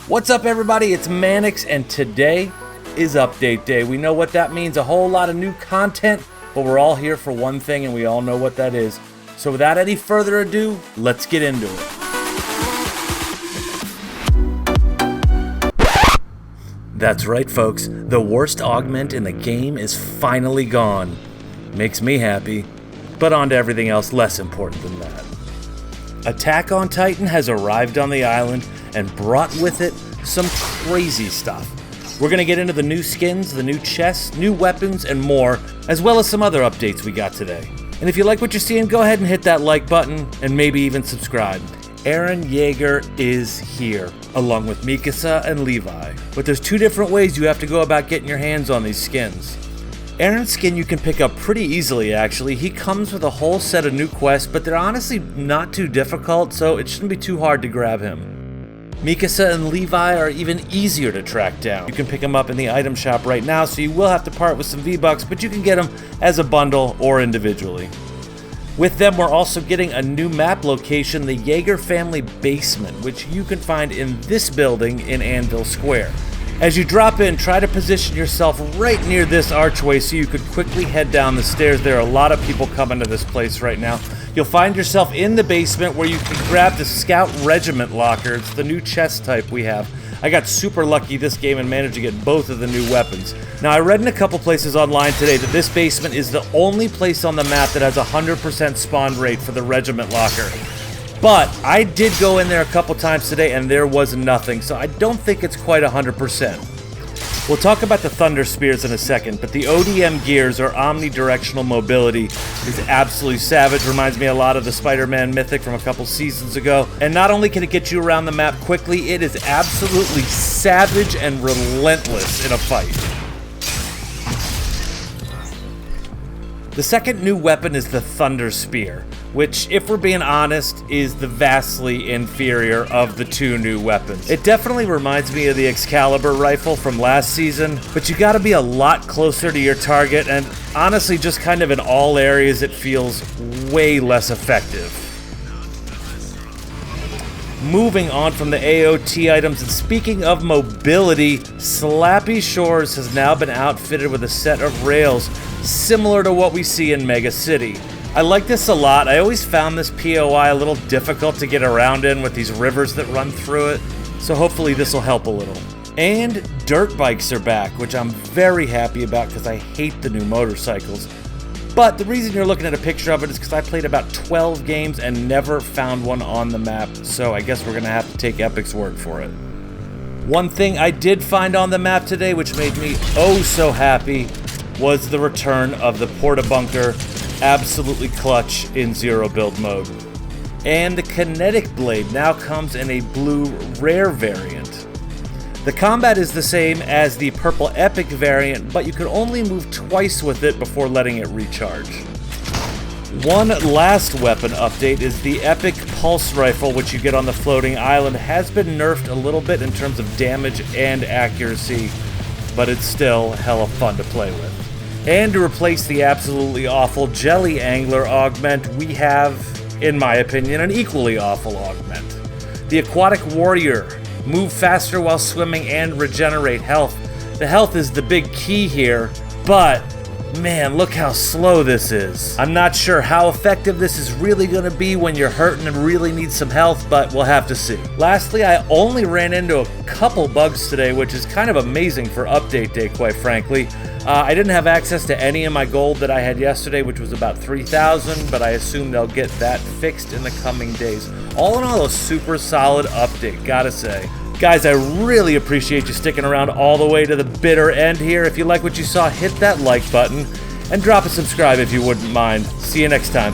What's up, everybody? It's Manix, and today is update day. We know what that means, a whole lot of new content, but we're all here for one thing, and we all know what that is. So without any further ado, let's get into it. That's right, folks. The worst augment in the game is finally gone. Makes me happy, but on to everything else less important than that. Attack on Titan has arrived on the island and brought with it some crazy stuff. We're going to get into the new skins, the new chests, new weapons, and more, as well as some other updates we got today. And if you like what you're seeing, go ahead and hit that like button, and maybe even subscribe. Eren Jaeger is here, along with Mikasa and Levi. But there's two different ways you have to go about getting your hands on these skins. Eren's skin you can pick up pretty easily, actually. He comes with a whole set of new quests, but they're honestly not too difficult, so it shouldn't be too hard to grab him. Mikasa and Levi are even easier to track down. You can pick them up in the item shop right now, so you will have to part with some V-Bucks, but you can get them as a bundle or individually. With them, we're also getting a new map location, the Jaeger family basement, which you can find in this building in Anvil Square. As you drop in, try to position yourself right near this archway so you could quickly head down the stairs. There are a lot of people coming to this place right now. You'll find yourself in the basement where you can grab the Scout Regiment locker. It's the new chest type we have. I got super lucky this game and managed to get both of the new weapons. Now, I read in a couple places online today that this basement is the only place on the map that has a 100% spawn rate for the Regiment locker. But I did go in there a couple times today and there was nothing, so I don't think it's quite 100%. We'll talk about the Thunder Spears in a second, but the ODM gears, or omnidirectional mobility, is absolutely savage. Reminds me a lot of the Spider-Man Mythic from a couple seasons ago. And not only can it get you around the map quickly, it is absolutely savage and relentless in a fight. The second new weapon is the Thunder Spear, which, if we're being honest, is the vastly inferior of the two new weapons. It definitely reminds me of the Excalibur rifle from last season, but you gotta be a lot closer to your target, and honestly, just kind of in all areas, it feels way less effective. Moving on from the AoT items, and speaking of mobility, Slappy Shores has now been outfitted with a set of rails similar to what we see in Mega City. I like this a lot. I always found this POI a little difficult to get around in with these rivers that run through it, so hopefully this will help a little. And dirt bikes are back, which I'm very happy about because I hate the new motorcycles. But the reason you're looking at a picture of it is because I played about 12 games and never found one on the map, so I guess we're going to have to take Epic's word for it. One thing I did find on the map today, which made me oh so happy, was the return of the Porta-Bunker, absolutely clutch in zero build mode. And the Kinetic Blade now comes in a blue rare variant. The combat is the same as the purple epic variant, but you can only move twice with it before letting it recharge. One last weapon update is the epic pulse rifle, which you get on the floating island. Has been nerfed a little bit in terms of damage and accuracy, but it's still hella fun to play with. And to replace the absolutely awful Jelly Angler augment, we have, in my opinion, an equally awful augment. The Aquatic Warrior. Move faster while swimming and regenerate health. The health is the big key here, but man, look how slow this is. I'm not sure how effective this is really going to be when you're hurting and really need some health, but we'll have to see. Lastly, I only ran into a couple bugs today, which is kind of amazing for update day, quite frankly. I didn't have access to any of my gold that I had yesterday, which was about 3,000, but I assume they'll get that fixed in the coming days. All in all, a super solid update, gotta say. Guys, I really appreciate you sticking around all the way to the bitter end here. If you like what you saw, hit that like button and drop a subscribe if you wouldn't mind. See you next time.